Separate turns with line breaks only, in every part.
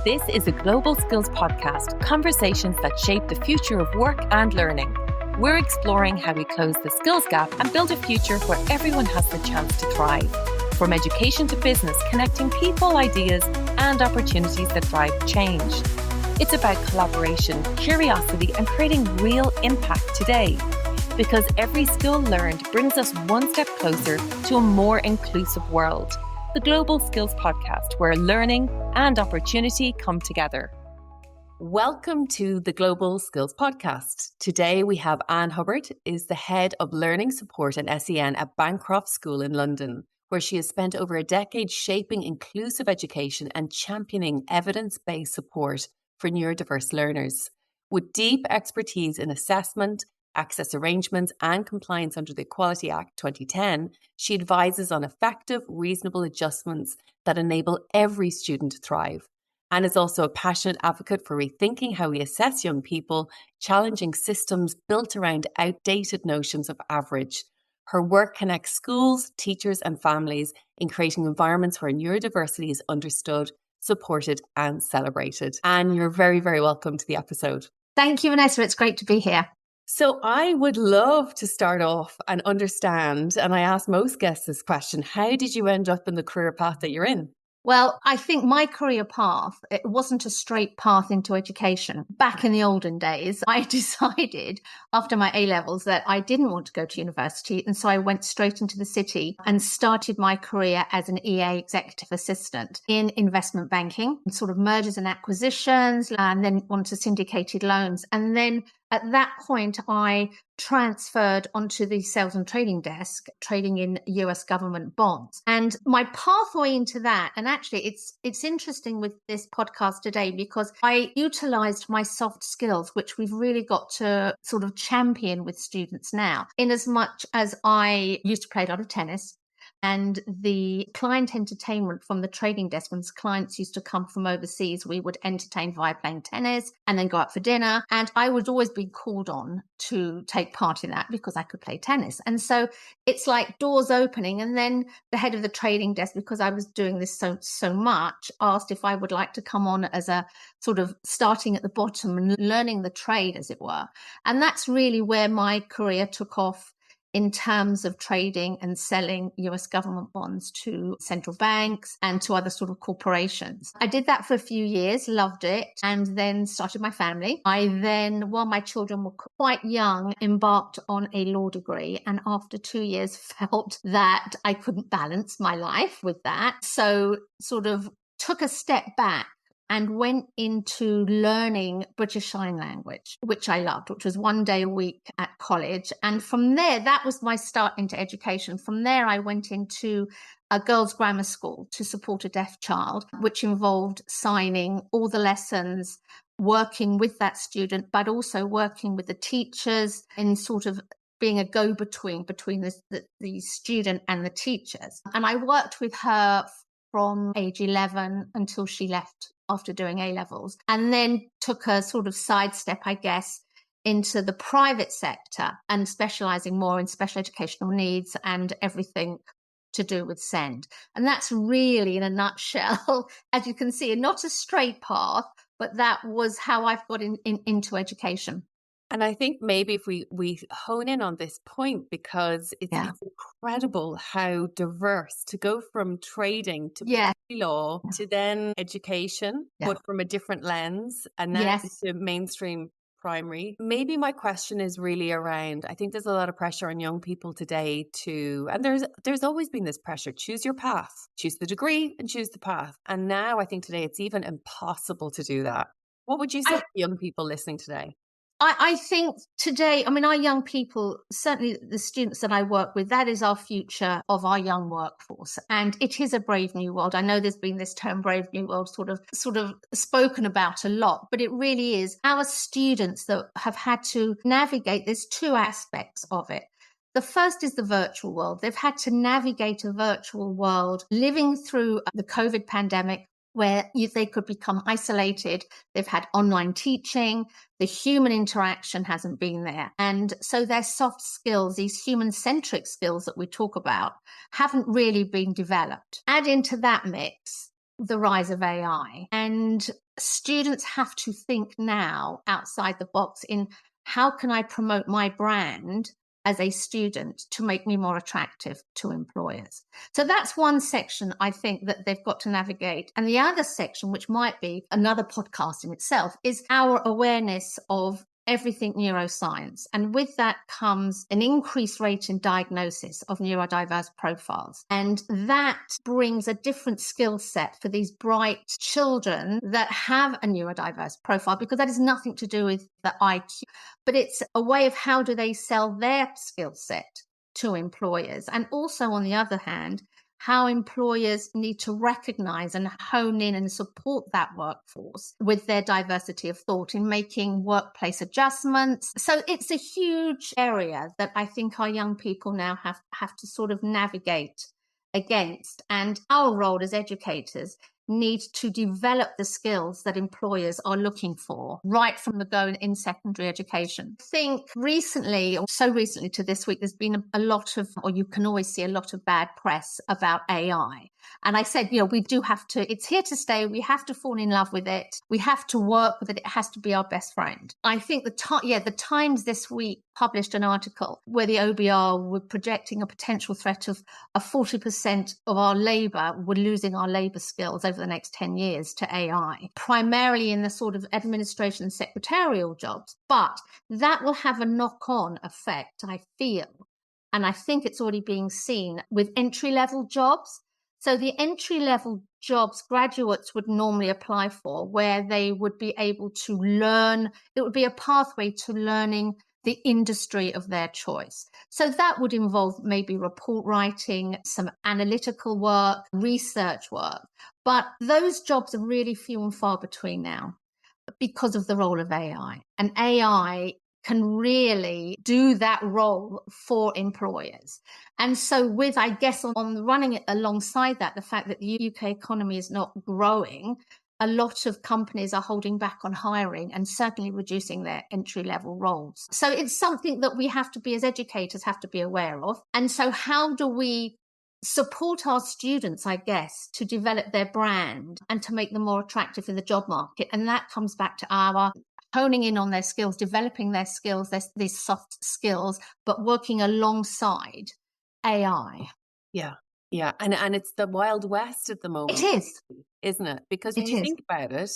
This is a Global Skills Podcast, conversations that shape the future of work and learning. We're exploring how we close the skills gap and build a future where everyone has the chance to thrive. From education to business, connecting people, ideas, and opportunities that drive change. It's about collaboration, curiosity, and creating real impact today. Because every skill learned brings us one step closer to a more inclusive world. The Global Skills Podcast, where learning and opportunity come together. Welcome to the Global Skills Podcast. Today we have Anne Hubbard, is the Head of Learning Support and SEN at Bancroft School in London, where she has spent over a decade shaping inclusive education and championing evidence-based support for neurodiverse learners. With deep expertise in assessment, access arrangements and compliance under the Equality Act 2010, she advises on effective, reasonable adjustments that enable every student to thrive. Anne is also a passionate advocate for rethinking how we assess young people, challenging systems built around outdated notions of average. Her work connects schools, teachers and families in creating environments where neurodiversity is understood, supported and celebrated. Anne, you're very, very welcome to the episode.
Thank you, Vanessa. It's great to be here.
So I would love to start off and understand, and I ask most guests this question, how did you end up in the career path that you're in?
Well, I think my career path, it wasn't a straight path into education. Back in the olden days, I decided after my A-levels that I didn't want to go to university. And so I went straight into the city and started my career as an EA executive assistant in investment banking, sort of mergers and acquisitions, and then onto syndicated loans. And then at that point, I transferred onto the sales and trading desk, trading in US government bonds. And my pathway into that, and actually it's interesting with this podcast today because I utilized my soft skills, which we've really got to sort of champion with students now, in as much as I used to play a lot of tennis. And the client entertainment from the trading desk, when clients used to come from overseas, we would entertain via playing tennis and then go out for dinner. And I would always be called on to take part in that because I could play tennis. And so it's like doors opening. And then the head of the trading desk, because I was doing this so much, asked if I would like to come on as a sort of starting at the bottom and learning the trade, as it were. And that's really where my career took off in terms of trading and selling US government bonds to central banks and to other sort of corporations. I did that for a few years, loved it, and then started my family. I then, while my children were quite young, embarked on a law degree, and after 2 years felt that I couldn't balance my life with that. So sort of took a step back and went into learning British Sign Language, which I loved, which was 1 day a week at college. And from there, that was my start into education. From there, I went into a girls' grammar school to support a deaf child, which involved signing all the lessons, working with that student, but also working with the teachers and sort of being a go-between between the student and the teachers. And I worked with her from age 11 until she left after doing A-levels, and then took a sort of sidestep, I guess, into the private sector and specializing more in special educational needs and everything to do with SEND. And that's really, in a nutshell, as you can see, not a straight path, but that was how I've got into education.
And I think maybe if we hone in on this point, because it's incredible how diverse to go from trading to law to then education, but from a different lens, and now to mainstream primary. Maybe my question is really around, I think there's a lot of pressure on young people today and there's always been this pressure, choose your path, choose the degree and choose the path. And now I think today it's even impossible to do that. What would you say to young people listening today?
I think today, I mean, our young people, certainly the students that I work with, that is our future of our young workforce. And it is a brave new world. I know there's been this term brave new world sort of spoken about a lot, but it really is our students that have had to navigate. There's two aspects of it. The first is the virtual world. They've had to navigate a virtual world, living through the COVID pandemic, where they could become isolated. They've had online teaching. The human interaction hasn't been there. And so their soft skills, these human-centric skills that we talk about, haven't really been developed. Add into that mix the rise of AI. And students have to think now outside the box in how can I promote my brand as a student to make me more attractive to employers. So that's one section I think that they've got to navigate. And the other section, which might be another podcast in itself, is our awareness of everything neuroscience. And with that comes an increased rate in diagnosis of neurodiverse profiles. And that brings a different skill set for these bright children that have a neurodiverse profile, because that has nothing to do with the IQ, but it's a way of how do they sell their skill set to employers. And also, on the other hand, how employers need to recognize and hone in and support that workforce with their diversity of thought in making workplace adjustments. So it's a huge area that I think our young people now have to sort of navigate against. And our role as educators need to develop the skills that employers are looking for right from the go in secondary education. I think recently, or so recently to this week, there's been a lot of, or you can always see a lot of bad press about AI. And I said, we do have to, it's here to stay. We have to fall in love with it. We have to work with it. It has to be our best friend. I think the Times this week published an article where the OBR were projecting a potential threat of 40% of our labour, we're losing our labour skills over the next 10 years to AI, primarily in the sort of administration and secretarial jobs. But that will have a knock-on effect, I feel. And I think it's already being seen with entry-level jobs. So the entry-level jobs graduates would normally apply for, where they would be able to learn, it would be a pathway to learning the industry of their choice. So that would involve maybe report writing, some analytical work, research work. But those jobs are really few and far between now because of the role of AI. And AI can really do that role for employers. And so with, I guess, on running it alongside that, the fact that the UK economy is not growing, a lot of companies are holding back on hiring and certainly reducing their entry-level roles. So it's something that we have to be, as educators, have to be aware of. And so how do we support our students, I guess, to develop their brand and to make them more attractive in the job market? And that comes back to our honing in on their skills, developing their skills, these soft skills, but working alongside AI.
Yeah. Yeah. And it's the Wild West at the moment.
It is.
Isn't it? Because when you think about it,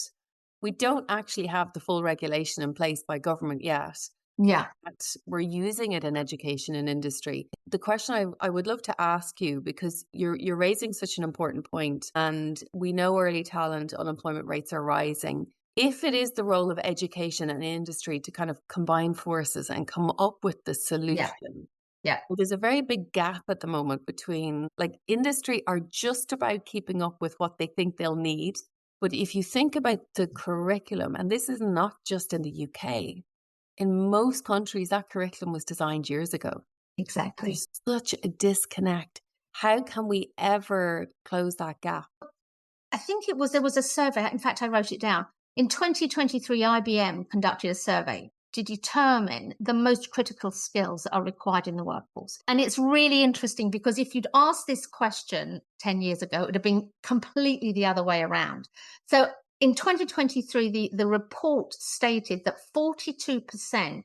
we don't actually have the full regulation in place by government yet.
Yeah.
But we're using it in education and industry. The question I would love to ask you, because you're raising such an important point, and we know early talent unemployment rates are rising. If it is the role of education and industry to kind of combine forces and come up with the solution.
Yeah.
Well, there's a very big gap at the moment between, like, industry are just about keeping up with what they think they'll need. But if you think about the curriculum, and this is not just in the UK, in most countries, that curriculum was designed years ago.
Exactly.
There's such a disconnect. How can we ever close that gap?
I think there was a survey. In fact, I wrote it down. In 2023, IBM conducted a survey to determine the most critical skills that are required in the workforce. And it's really interesting because if you'd asked this question 10 years ago, it would have been completely the other way around. So in 2023, the report stated that 42%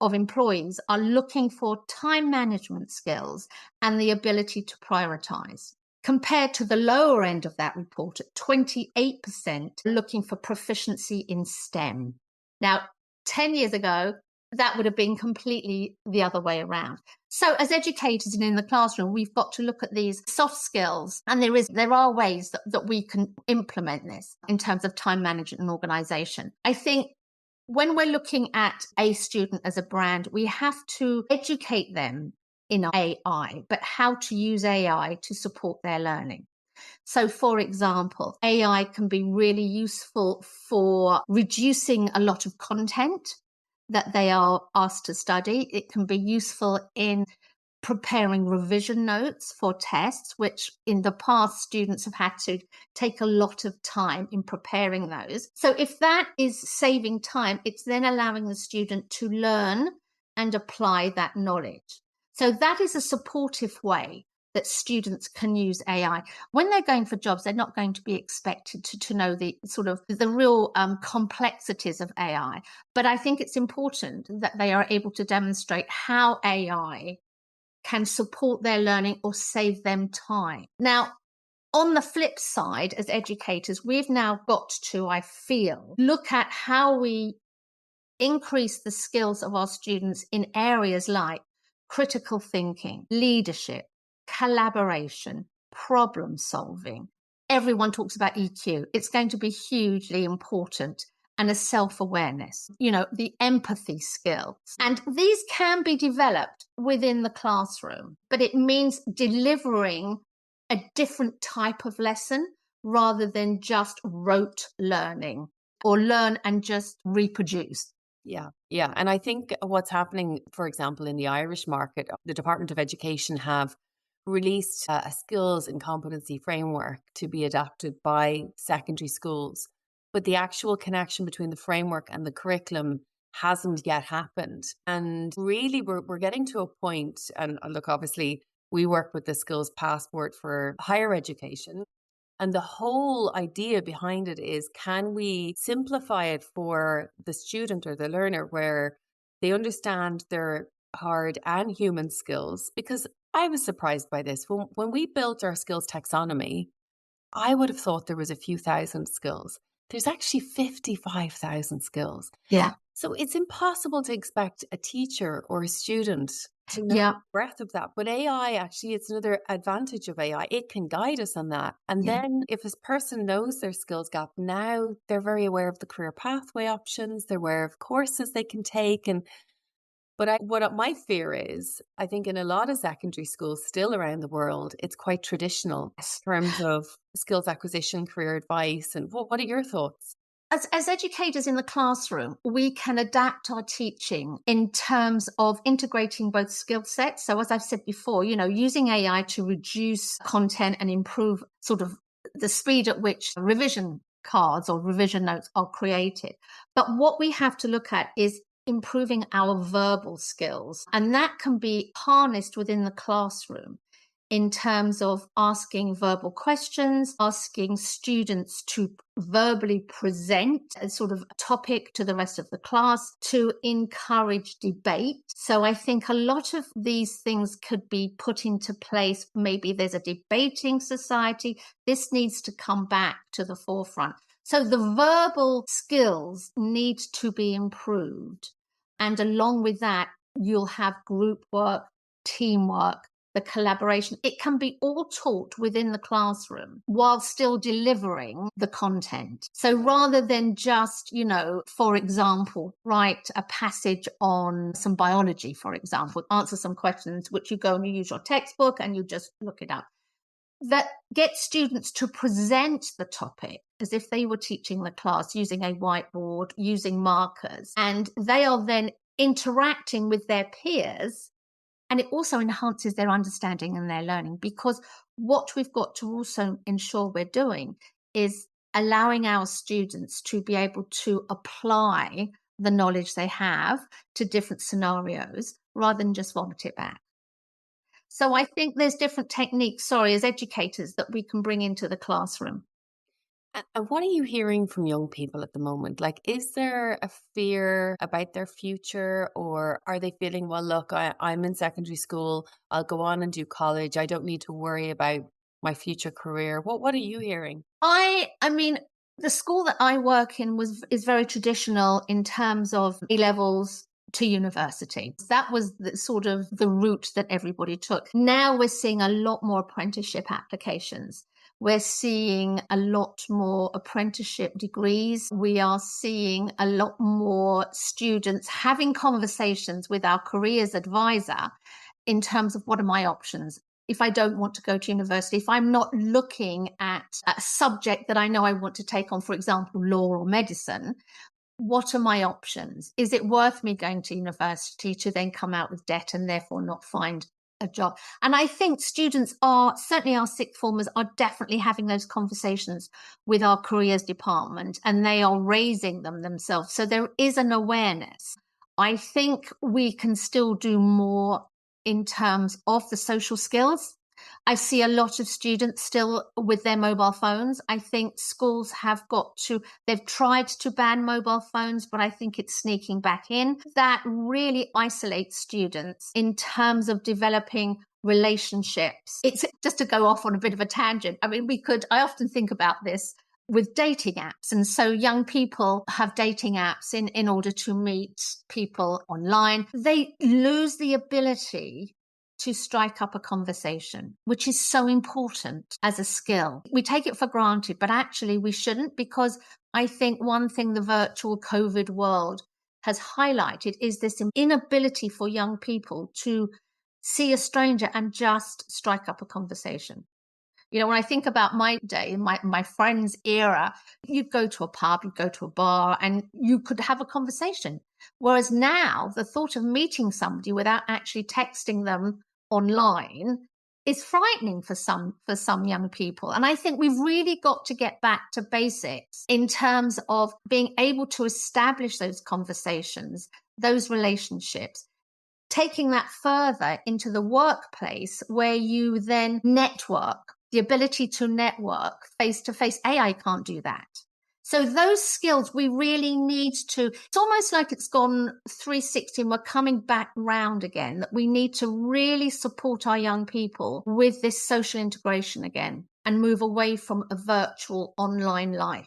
of employees are looking for time management skills and the ability to prioritize, compared to the lower end of that report at 28% looking for proficiency in STEM. Now, 10 years ago, that would have been completely the other way around. So as educators and in the classroom, we've got to look at these soft skills, and there are ways that we can implement this in terms of time management and organization. I think when we're looking at a student as a brand, we have to educate them in AI, but how to use AI to support their learning. So, for example, AI can be really useful for reducing a lot of content that they are asked to study. It can be useful in preparing revision notes for tests, which in the past students have had to take a lot of time in preparing those. So if that is saving time, it's then allowing the student to learn and apply that knowledge. So that is a supportive way that students can use AI. When they're going for jobs, they're not going to be expected to know the sort of the real complexities of AI. But I think it's important that they are able to demonstrate how AI can support their learning or save them time. Now, on the flip side, as educators, we've now got to, I feel, look at how we increase the skills of our students in areas like critical thinking, leadership, collaboration, problem solving. Everyone talks about EQ. It's going to be hugely important, and a self-awareness, the empathy skills. And these can be developed within the classroom, but it means delivering a different type of lesson rather than just rote learning or learn and just reproduce.
Yeah. And I think what's happening, for example, in the Irish market, the Department of Education have released a skills and competency framework to be adapted by secondary schools. But the actual connection between the framework and the curriculum hasn't yet happened. And really, we're getting to a point, and look, obviously, we work with the Skills Passport for higher education. And the whole idea behind it is, can we simplify it for the student or the learner where they understand their hard and human skills? Because I was surprised by this. When we built our skills taxonomy, I would have thought there was a few thousand skills. There's actually 55,000 skills.
Yeah.
So it's impossible to expect a teacher or a student to know the breadth of that. But AI, actually, it's another advantage of AI. It can guide us on that. And then if this person knows their skills gap, now they're very aware of the career pathway options, they're aware of courses they can take. But what my fear is, I think in a lot of secondary schools still around the world, it's quite traditional in terms of skills acquisition, career advice. And what are your thoughts?
As educators in the classroom, we can adapt our teaching in terms of integrating both skill sets. So as I've said before, using AI to reduce content and improve sort of the speed at which revision cards or revision notes are created. But what we have to look at is improving our verbal skills. And that can be harnessed within the classroom in terms of asking verbal questions, asking students to verbally present a sort of topic to the rest of the class, to encourage debate. So I think a lot of these things could be put into place. Maybe there's a debating society. This needs to come back to the forefront. So the verbal skills need to be improved. And along with that, you'll have group work, teamwork, the collaboration. It can be all taught within the classroom while still delivering the content. So rather than just, for example, write a passage on some biology, for example, answer some questions, which you go and you use your textbook and you just look it up. That gets students to present the topic as if they were teaching the class using a whiteboard, using markers, and they are then interacting with their peers. And it also enhances their understanding and their learning, because what we've got to also ensure we're doing is allowing our students to be able to apply the knowledge they have to different scenarios rather than just vomit it back. So I think there's different techniques, as educators, that we can bring into the classroom.
And what are you hearing from young people at the moment? Like, is there a fear about their future, or are they feeling, well, look, I'm in secondary school, I'll go on and do college, I don't need to worry about my future career? What are you hearing?
I mean, the school that I work in is very traditional in terms of A-levels to university. That was the route that everybody took. Now we're seeing a lot more apprenticeship applications. We're seeing a lot more apprenticeship degrees. We are seeing a lot more students having conversations with our careers advisor in terms of, what are my options? If I don't want to go to university, if I'm not looking at a subject that I know I want to take on, for example, law or medicine, what are my options? Is it worth me going to university to then come out with debt and therefore not find a job? And I think students certainly our sixth formers are definitely having those conversations with our careers department, and they are raising them themselves. So there is an awareness. I think we can still do more in terms of the social skills. I see a lot of students still with their mobile phones. I think schools they've tried to ban mobile phones, but I think it's sneaking back in. That really isolates students in terms of developing relationships. It's just to go off on a bit of a tangent. I mean, I often think about this with dating apps. And so young people have dating apps in order to meet people online. They lose the ability to strike up a conversation, which is so important as a skill. We take it for granted, but actually we shouldn't, because I think one thing the virtual COVID world has highlighted is this inability for young people to see a stranger and just strike up a conversation. You know, when I think about my day, my friends' era, you'd go to a pub, you'd go to a bar, and you could have a conversation. Whereas now, the thought of meeting somebody without actually texting them online is frightening for some young people. And I think we've really got to get back to basics in terms of being able to establish those conversations, those relationships, taking that further into the workplace where you then network, the ability to network face to face. AI can't do that. So those skills we really need to, it's almost like it's gone 360 and we're coming back round again, that we need to really support our young people with this social integration again and move away from a virtual online life.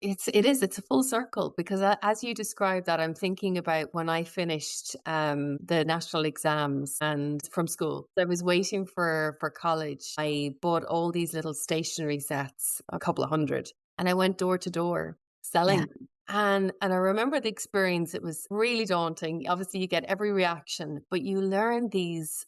It's a full circle, because as you described that, I'm thinking about when I finished the national exams and from school. I was waiting for college. I bought all these little stationery sets, a couple of hundred, and I went door to door selling them. And I remember the experience. It was really daunting. Obviously, you get every reaction, but you learn these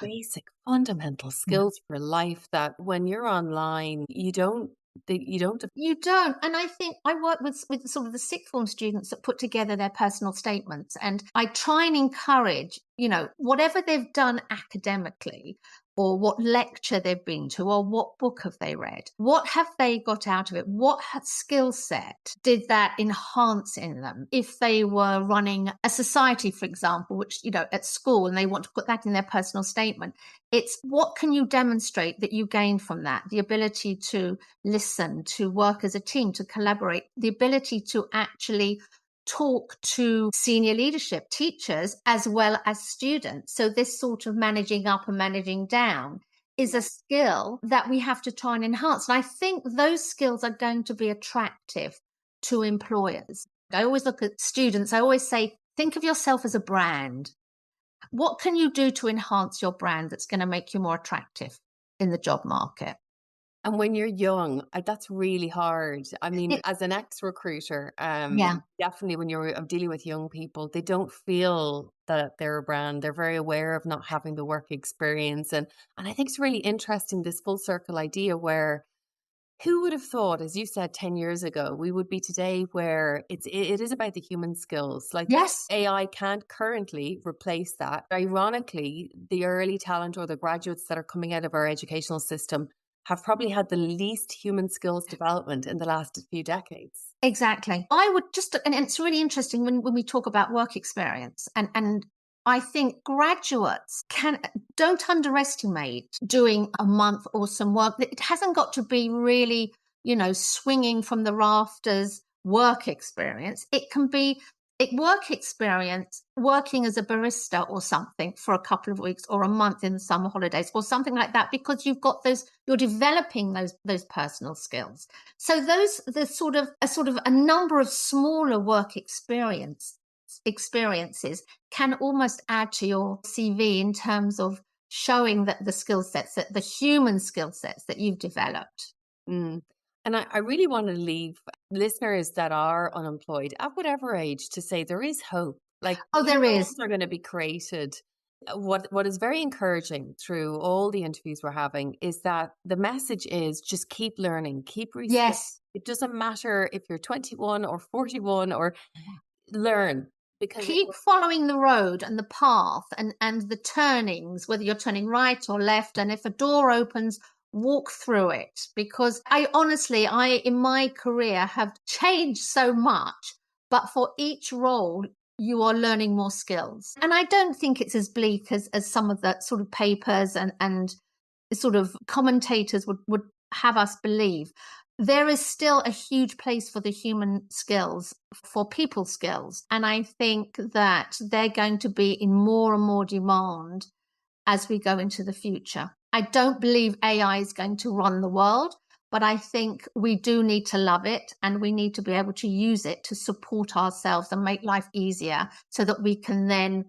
basic fundamental skills for life that when you're online, you don't.
And I think I work with sort of the sixth form students that put together their personal statements, and I try and encourage, you know, whatever they've done academically, or what lecture they've been to, or what book have they read, what have they got out of it, what skill set did that enhance in them. If they were running a society, for example, which, you know, at school, and they want to put that in their personal statement, it's what can you demonstrate that you gained from that? The ability to listen, to work as a team, to collaborate, the ability to actually talk to senior leadership, teachers, as well as students. So this sort of managing up and managing down is a skill that we have to try and enhance. And I think those skills are going to be attractive to employers. I always look at students, I always say, think of yourself as a brand. What can you do to enhance your brand that's going to make you more attractive in the job market?
And when you're young, that's really hard. I mean, as an ex-recruiter, definitely when you're dealing with young people, they don't feel that they're a brand. They're very aware of not having the work experience. And I think it's really interesting, this full circle idea where who would have thought, as you said, 10 years ago, we would be today where it is about the human skills. Like,
yes,
AI can't currently replace that. Ironically, the early talent or the graduates that are coming out of our educational system have probably had the least human skills development in the last few decades.
Exactly. I would just, and it's really interesting when we talk about work experience, and I think graduates don't underestimate doing a month or some work. It hasn't got to be really, you know, swinging from the rafters work experience. It can be work experience, working as a barista or something for a couple of weeks or a month in the summer holidays or something like that, because you're developing those personal skills. So there's sort of a number of smaller work experiences can almost add to your CV in terms of showing that the skill sets, that the human skill sets that you've developed.
And I really want to leave listeners that are unemployed at whatever age to say there is hope. Like,
there is.
Roles are going to be created. What is very encouraging through all the interviews we're having is that the message is just keep learning, keep researching.
Yes.
It doesn't matter if you're 21 or 41 or learn. Because
keep following the road and the path and the turnings, whether you're turning right or left. And if a door opens, walk through it, because I in my career have changed so much, but for each role you are learning more skills. And I don't think it's as bleak as some of the sort of papers and sort of commentators would have us believe, there is still a huge place for the human skills, for people skills. And I think that they're going to be in more and more demand as we go into the future. I don't believe AI is going to run the world, but I think we do need to love it, and we need to be able to use it to support ourselves and make life easier so that we can then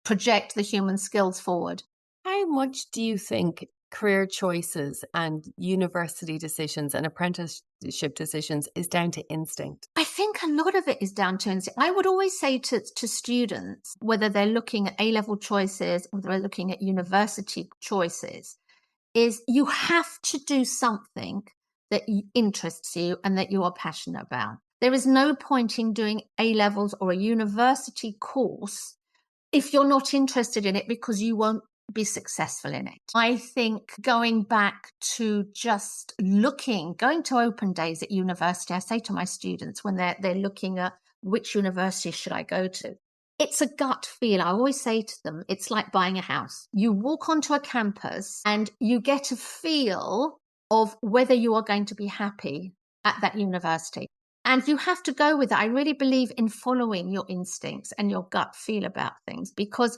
project the human skills forward.
How much do you think career choices and university decisions and apprenticeship decisions is down to instinct?
I think a lot of it is down to instinct. I would always say to students, whether they're looking at A-level choices or they're looking at university choices, is you have to do something that interests you and that you are passionate about. There is no point in doing A-levels or a university course if you're not interested in it, because you won't be successful in it. I think going back to just going to open days at university, I say to my students when they're looking at which university should I go to, it's a gut feel. I always say to them, it's like buying a house. You walk onto a campus and you get a feel of whether you are going to be happy at that university. And you have to go with it. I really believe in following your instincts and your gut feel about things, because,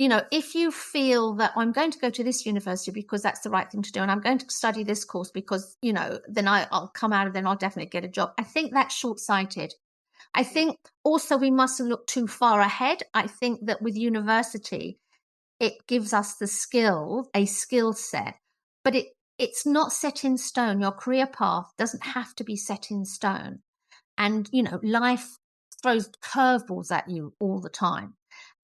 if you feel that I'm going to go to this university because that's the right thing to do, and I'm going to study this course because, then I'll come out of it and I'll definitely get a job. I think that's short-sighted. I think also we mustn't look too far ahead. I think that with university, it gives us a skill set, but it's not set in stone. Your career path doesn't have to be set in stone. And, life throws curveballs at you all the time.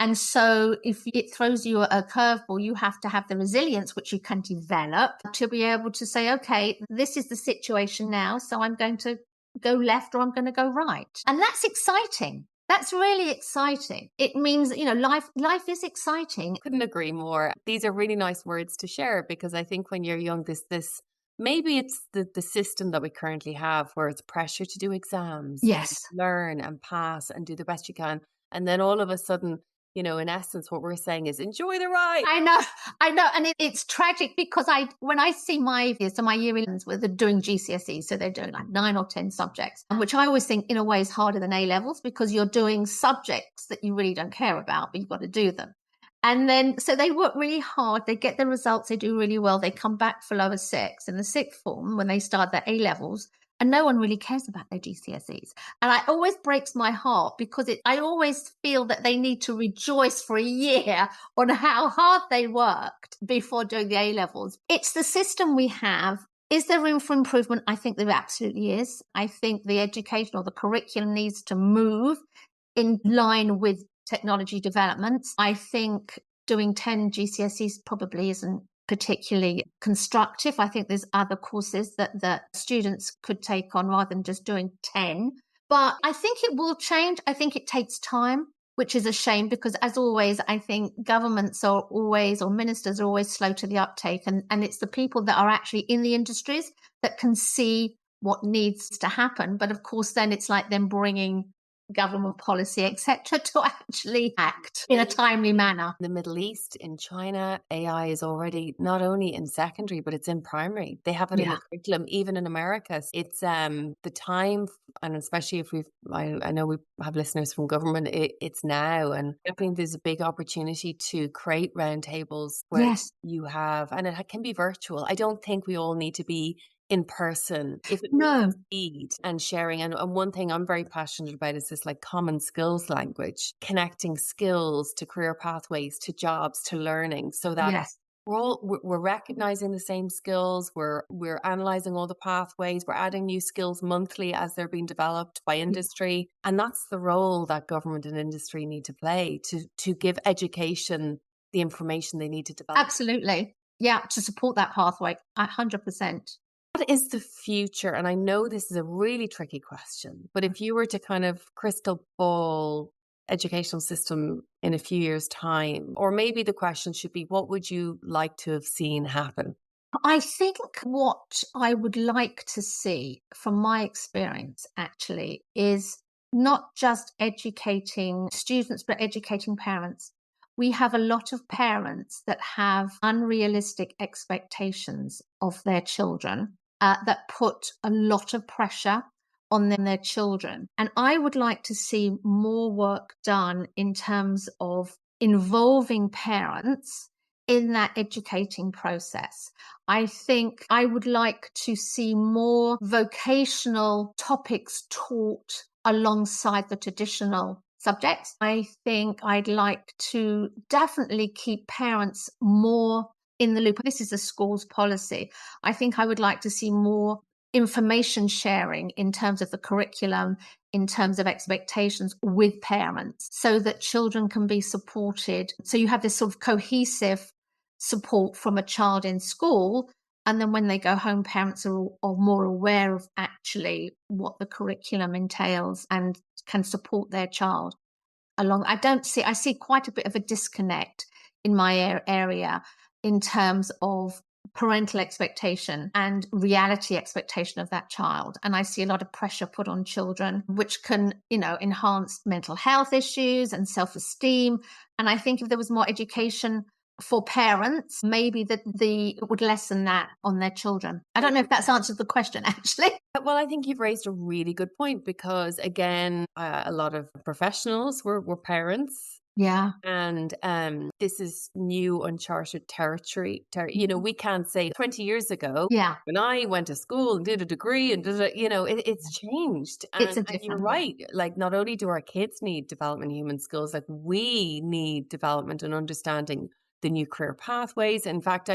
And so if it throws you a curveball, you have to have the resilience, which you can develop, to be able to say, okay, this is the situation now, so I'm going to go left or I'm going to go right. And that's exciting. That's really exciting. It means, life is exciting.
Couldn't agree more. These are really nice words to share, because I think when you're young, this maybe it's the system that we currently have where it's pressure to do exams,
Yes.
learn and pass and do the best you can. And then all of a sudden, in essence, what we're saying is enjoy the ride.
I know. And it's tragic, because when I see my year 11s, where they're doing GCSE, so they're doing like 9 or 10 subjects, which I always think in a way is harder than A-levels, because you're doing subjects that you really don't care about, but you've got to do them. And then, so they work really hard, they get the results, they do really well, they come back for lower six in the sixth form when they start their A-levels, and no one really cares about their GCSEs. And it always breaks my heart, because I always feel that they need to rejoice for a year on how hard they worked before doing the A-levels. It's the system we have. Is there room for improvement? I think there absolutely is. I think the education or the curriculum needs to move in line with technology developments. I think doing 10 GCSEs probably isn't particularly constructive. I think there's other courses that students could take on rather than just doing 10. But I think it will change. I think it takes time, which is a shame, because as always, I think governments or ministers are always slow to the uptake. And it's the people that are actually in the industries that can see what needs to happen. But of course, then it's like them bringing government policy, etc., to actually act in a timely manner.
In the Middle East, in China, AI is already not only in secondary, but it's in primary. They have it in the curriculum. Even in America, it's the time, and especially if I know we have listeners from government, it's now. And I think there's a big opportunity to create roundtables where you have, and it can be virtual. I don't think we all need to be in person, if it means speed and sharing. And one thing I'm very passionate about is this like common skills language, connecting skills to career pathways, to jobs, to learning, so that we're recognizing the same skills, we're analyzing all the pathways, we're adding new skills monthly as they're being developed by industry. And that's the role that government and industry need to play, to give education the information they need to develop.
Absolutely. Yeah, to support that pathway, 100%.
What is the future? And I know this is a really tricky question, but if you were to kind of crystal ball educational system in a few years' time, or maybe the question should be, what would you like to have seen happen?
I think what I would like to see, from my experience actually, is not just educating students, but educating parents. we have a lot of parents that have unrealistic expectations of their children that put a lot of pressure on their children. And I would like to see more work done in terms of involving parents in that educating process. I think I would like to see more vocational topics taught alongside the traditional subjects. I think I'd like to definitely keep parents more in the loop. This is a school's policy. I think I would like to see more information sharing in terms of the curriculum, in terms of expectations with parents, so that children can be supported. So you have this sort of cohesive support from a child in school. And then when they go home, parents are more aware of actually what the curriculum entails and can support their child along. I see quite a bit of a disconnect in my area in terms of parental expectation and reality expectation of that child. And I see a lot of pressure put on children, which can, enhance mental health issues and self-esteem. And I think if there was more education for parents, maybe that it would lessen that on their children. I don't know if that's answered the question, actually.
Well, I think you've raised a really good point because, again, a lot of professionals were parents.
Yeah.
And this is new uncharted territory. We can't say 20 years ago, when I went to school and did a degree and it's changed. And you're right. Like, not only do our kids need development in human skills, like we need development and understanding the new career pathways. In fact,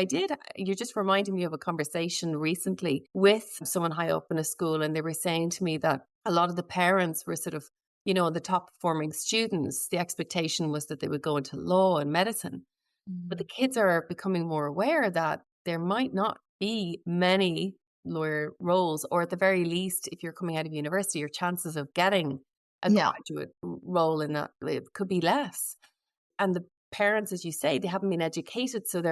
you're just reminding me of a conversation recently with someone high up in a school. And they were saying to me that a lot of the parents were sort of, the top performing students, the expectation was that they would go into law and medicine. But the kids are becoming more aware that there might not be many lawyer roles, or at the very least, if you're coming out of university, your chances of getting a graduate role in that could be less. And the parents, as you say, they haven't been educated, so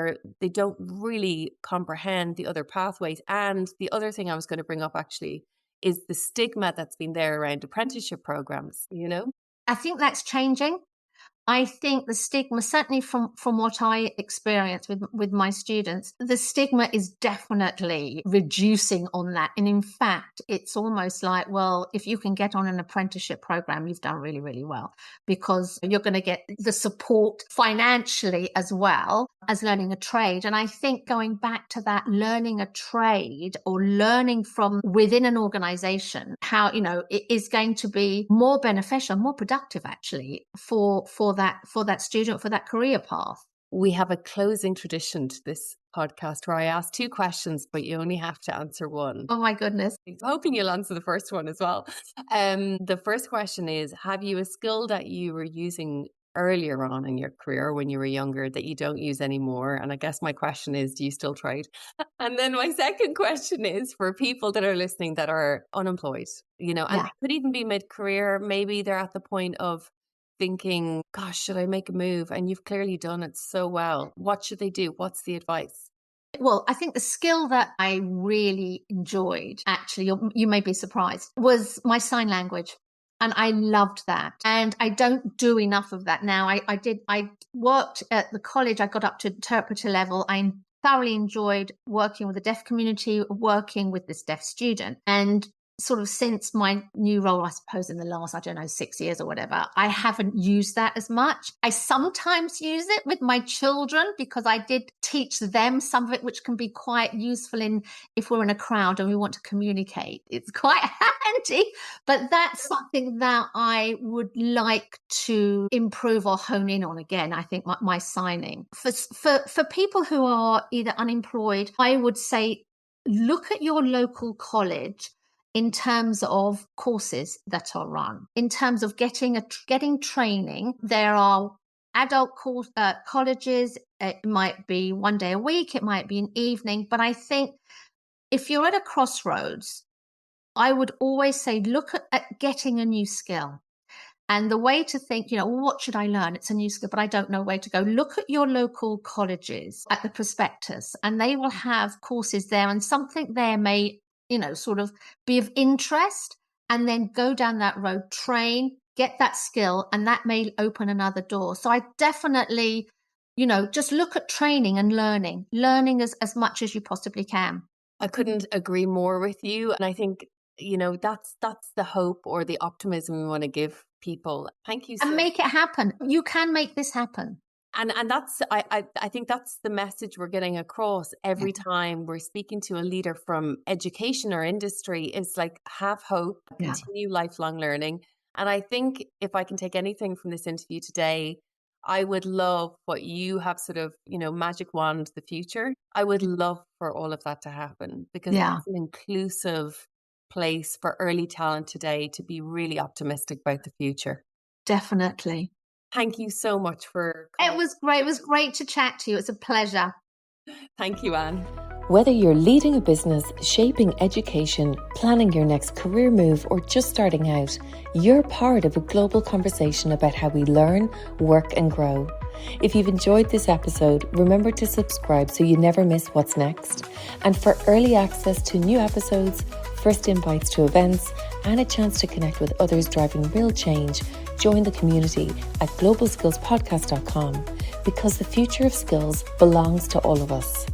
they don't really comprehend the other pathways. And the other thing I was going to bring up actually is the stigma that's been there around apprenticeship programs,
I think that's changing. I think the stigma, certainly from what I experience with my students, the stigma is definitely reducing on that. And in fact, it's almost like, well, if you can get on an apprenticeship program, you've done really, really well, because you're going to get the support financially as well as learning a trade. And I think going back to that, learning a trade or learning from within an organization, how, it is going to be more beneficial, more productive actually for that student, for that career path.
We have a closing tradition to this podcast where I ask 2 questions, but you only have to answer one.
Oh my goodness.
I'm hoping you'll answer the first one as well. The first question is, have you a skill that you were using earlier on in your career when you were younger that you don't use anymore? And I guess my question is, do you still try it? And then my second question is for people that are listening that are unemployed, and they could even be mid-career. Maybe they're at the point of thinking, gosh, should I make a move? And you've clearly done it so well. What should they do? What's the advice?
Well, I think the skill that I really enjoyed, actually, you may be surprised, was my sign language. And I loved that. And I don't do enough of that now. I worked at the college. I got up to interpreter level. I thoroughly enjoyed working with the deaf community, working with this deaf student. And sort of since my new role, I suppose in the last, 6 years or whatever, I haven't used that as much. I sometimes use it with my children because I did teach them some of it, which can be quite useful if we're in a crowd and we want to communicate. It's quite handy, but that's something that I would like to improve or hone in on again. I think my signing for people who are either unemployed, I would say, look at your local college in terms of courses that are run, in terms of getting training. There are adult colleges. It might be one day a week, it might be an evening. But I think if you're at a crossroads, I would always say, look at getting a new skill. And the way to think, what should I learn? It's a new skill, but I don't know where to go. Look at your local colleges at the prospectus, and they will have courses there, and something there may sort of be of interest, and then go down that road, train, get that skill, and that may open another door. So I definitely, just look at training and learning as much as you possibly can.
I couldn't agree more with you. And I think, that's the hope or the optimism we want to give people. Thank you.
And make it happen. You can make this happen.
And that's, I think that's the message we're getting across every time we're speaking to a leader from education or industry. Is like, have hope, continue lifelong learning. And I think if I can take anything from this interview today, I would love what you have sort of, magic wand the future. I would love for all of that to happen, because it's an inclusive place for early talent today to be really optimistic about the future.
Definitely.
Thank you so much for
calling. It was great. It was great to chat to you. It's a pleasure.
Thank you, Anne.
Whether you're leading a business, shaping education, planning your next career move, or just starting out, you're part of a global conversation about how we learn, work, and grow. If you've enjoyed this episode, remember to subscribe so you never miss what's next. And for early access to new episodes, first invites to events, and a chance to connect with others driving real change, join the community at globalskillspodcast.com, because the future of skills belongs to all of us.